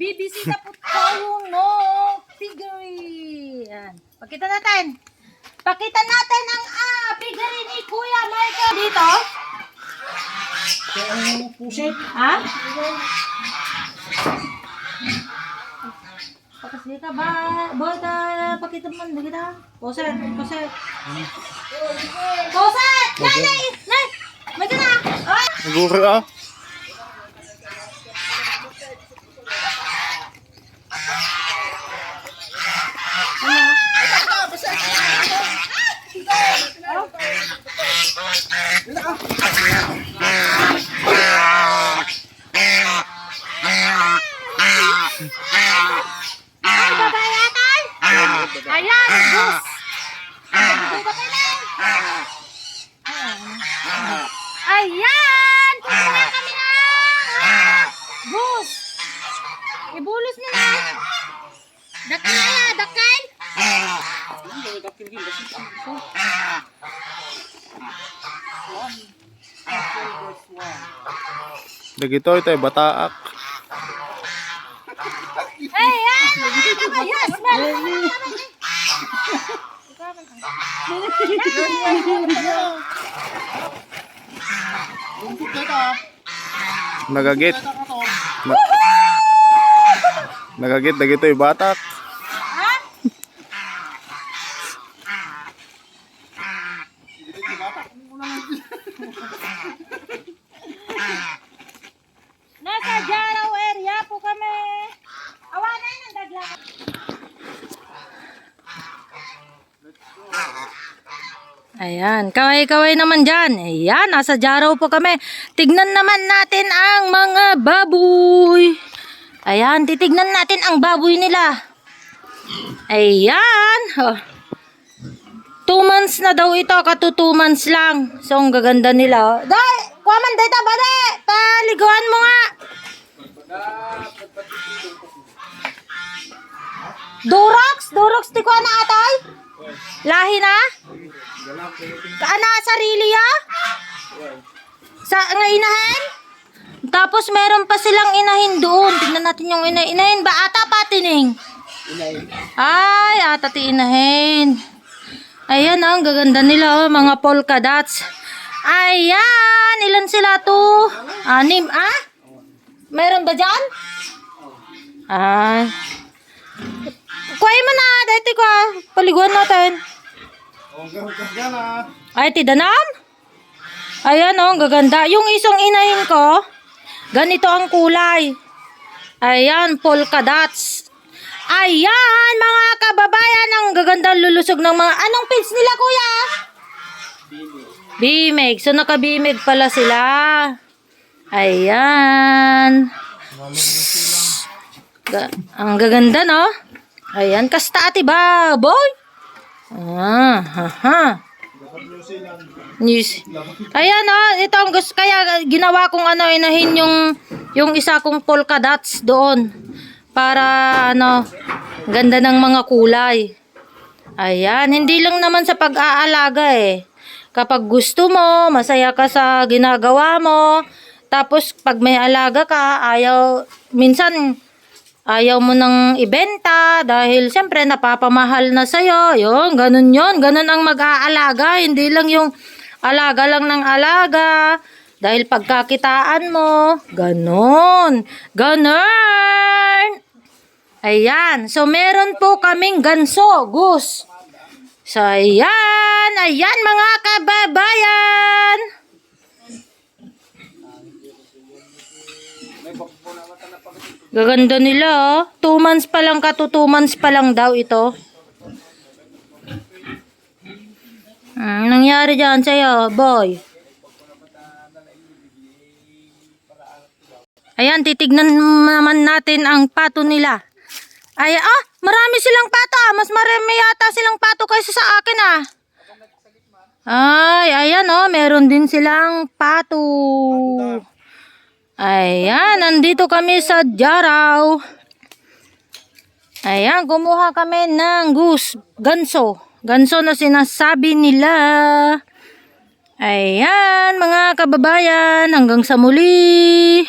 Bibisita po tayo no piggery. Yan. Pakita natin. Pakita natin ang piggery ni Kuya Michael dito. Pusit. Ha? Pakita ba? Bota, pakita mo kita. Poset. Nay. May ka na. Ay. Siguro Ayan, bus. Ayan, pupunta kami na. Bus. Ibulos nila. Dakay. Dagito ito ay bataak. Ayan, ayos. Nagagit. Nagagit dagito ay batak. Nasa Jaraw area po kami. Awanan ng dagla. Ayan, kaway-kaway naman dyan. Ayan, nasa Jaraw po kami. Tignan naman natin ang mga baboy. Ayan, titignan natin ang baboy nila. Ayan. 2 months na daw ito, katu 2 months lang. So, ang gaganda nila. Day, kuwaman dito, bade. Paliguan mo nga. Durox, di ko na atay. Lahi na? Kaana, sarili ya? Sa nga inahin? Tapos meron pa silang inahin doon. Tignan natin yung inahin ba? Ata patining? Ay, ata ti inahin. Ayan ang gaganda nila, mga polka dots. Ayan, ilan sila to? 6, Meron ba dyan? Ay. Kuhay mo na, dito ko. Paliguan natin. Ay, tidanam? Ayan ang gaganda. Yung isang inahin ko, ganito ang kulay. Ayan, polka dots. Ayan, mga kababayan, ang gaganda lulusog ng mga... Anong page nila, kuya? Bimig. So, naka-bimig pala sila. Ayan. Ang gaganda, no? Ayan, kasta ati ba, boy? News. Ayan, ito ang gusto. Kaya, ginawa kong inahin yung isa kong polka dots doon. Para ganda ng mga kulay. Ayan, hindi lang naman sa pag-aalaga Kapag gusto mo, masaya ka sa ginagawa mo, tapos pag may alaga ka, minsan ayaw mo nang ibenta dahil siyempre napapamahal na sa'yo. Ganun ang mag-aalaga, hindi lang yung alaga lang ng alaga. Dahil pagkakitaan mo, ganon. Ayan. So, meron po kaming ganso, goose. So, ayan. Ayan, mga kababayan. Gaganda nila, 2 months pa lang katu 2 months pa lang daw ito. Nangyari dyan sa'yo, boy? Ayan, titignan naman natin ang pato nila. Ay, marami silang pato. Mas marami yata silang pato kaysa sa akin Ay, ayan meron din silang pato. Ayan, nandito kami sa Jaraw. Ayan, kumuha kami ng ganso. Ganso na sinasabi nila. Ayan, mga kababayan, hanggang sa muli.